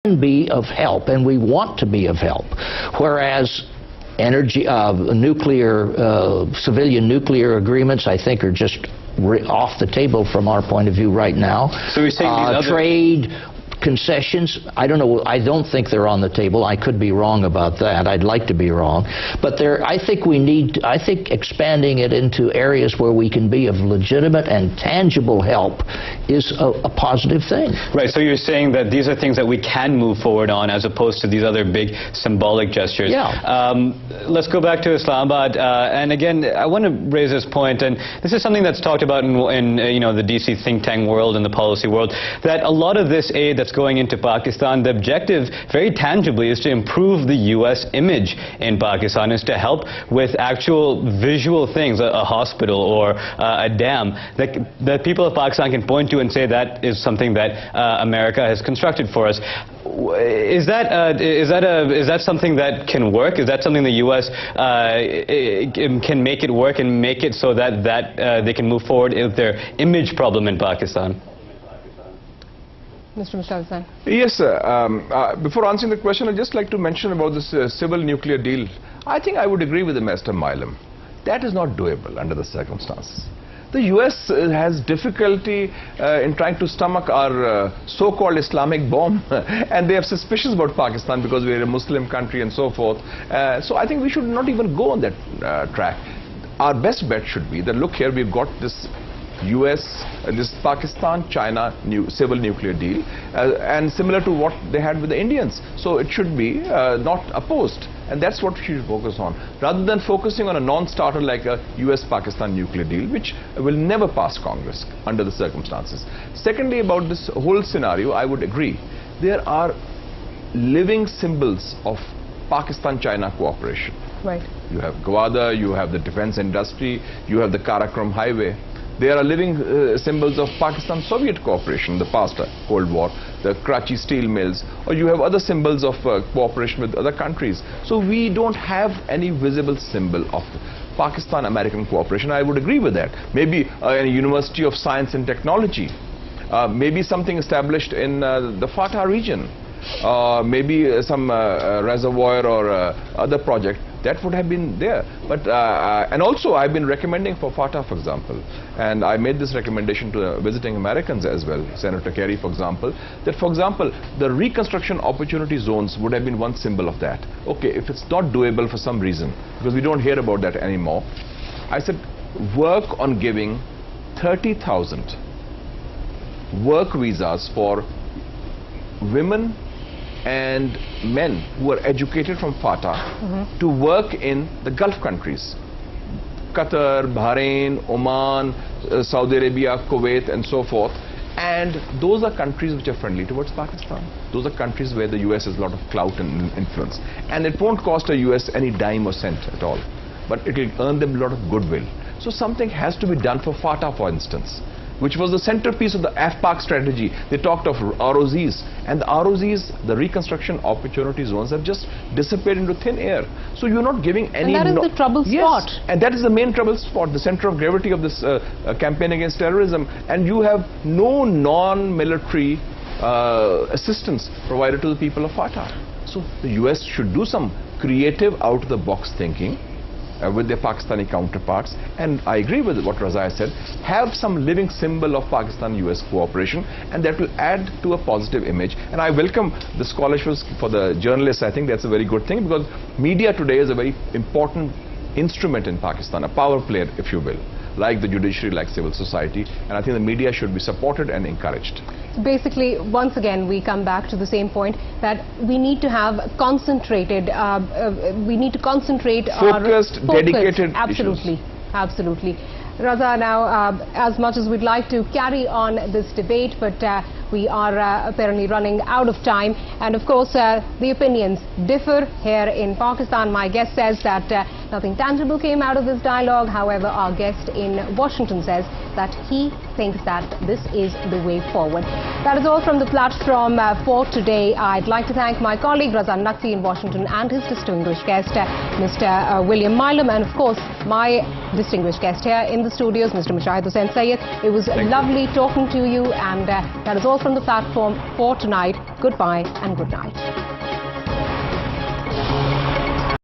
be of help, and we want to be of help, whereas energy, civilian nuclear agreements, I think, are just off the table from our point of view right now. So you're saying trade concessions, I don't know, I don't think they're on the table. I could be wrong about that. I'd like to be wrong. But I think expanding it into areas where we can be of legitimate and tangible help is a positive thing. Right, so you're saying that these are things that we can move forward on as opposed to these other big symbolic gestures. Yeah. Let's go back to Islamabad. And again, I want to raise this point, and this is something that's talked about in the DC think tank world and the policy world, that a lot of this aid that's going into Pakistan, the objective very tangibly is to improve the U.S. image in Pakistan, is to help with actual visual things, a hospital or a dam, that people of Pakistan can point to and say that is something that America has constructed for us. Is that something that can work? Is that something the U.S. Can make it work and make it so that they can move forward with their image problem in Pakistan? Mr. Mushtaq. Yes, sir. Before answering the question, I'd just like to mention about this civil nuclear deal. I think I would agree with Mr. Milam. That is not doable under the circumstances. The U.S. has difficulty in trying to stomach our so-called Islamic bomb, and they have suspicions about Pakistan because we are a Muslim country and so forth. So I think we should not even go on that track. Our best bet should be that, look here, we've got this this Pakistan-China civil nuclear deal, and similar to what they had with the Indians. So it should be not opposed, and that's what we should focus on, rather than focusing on a non-starter like a US-Pakistan nuclear deal, which will never pass Congress under the circumstances. Secondly, about this whole scenario, I would agree. There are living symbols of Pakistan-China cooperation. Right. You have Gwadar, you have the defense industry, you have the Karakoram highway. There are living symbols of Pakistan-Soviet cooperation in the past Cold War, the Karachi steel mills, or you have other symbols of cooperation with other countries. So we don't have any visible symbol of Pakistan-American cooperation. I would agree with that. Maybe a University of Science and Technology, maybe something established in the FATA region, maybe some reservoir or other project. That would have been there. But and also I've been recommending for FATA, for example, and I made this recommendation to visiting Americans as well, Senator Kerry, for example, that, for example, the reconstruction opportunity zones would have been one symbol of that. Okay, if it's not doable for some reason, because we don't hear about that anymore, I said work on giving 30,000 work visas for women and men who are educated from FATA to work in the Gulf countries, Qatar, Bahrain, Oman, Saudi Arabia, Kuwait and so forth. And those are countries which are friendly towards Pakistan. Those are countries where the US has a lot of clout and influence. And it won't cost the US any dime or cent at all. But it will earn them a lot of goodwill. So something has to be done for FATA, for instance, which was the centerpiece of the AFPAC strategy. They talked of ROZs, and the ROZs, the reconstruction opportunity zones, have just disappeared into thin air. So you're not giving any... And that is the trouble spot. Yes, and that is the main trouble spot, the center of gravity of this campaign against terrorism. And you have no non-military assistance provided to the people of FATA. So the US should do some creative, out-of-the-box thinking with their Pakistani counterparts, and I agree with what Razia said, have some living symbol of Pakistan-US cooperation, and that will add to a positive image. And I welcome the scholarships for the journalists. I think that's a very good thing, because media today is a very important instrument in Pakistan, a power player, if you will, like the judiciary, like civil society, and I think the media should be supported and encouraged. Basically, once again, we come back to the same point that we need to have concentrated, focused, dedicated Absolutely, issues. Absolutely. Raza, now, as much as we'd like to carry on this debate, but we are apparently running out of time. And of course, the opinions differ here in Pakistan. My guest says that Nothing tangible came out of this dialogue. However, our guest in Washington says that he thinks that this is the way forward. That is all from the platform for today. I'd like to thank my colleague Razan Naqvi in Washington and his distinguished guest, Mr. William Milam, and of course my distinguished guest here in the studios, Mr. Mushahid Hussain Syed. It was lovely talking to you, and that is all from the platform for tonight. Goodbye and good night.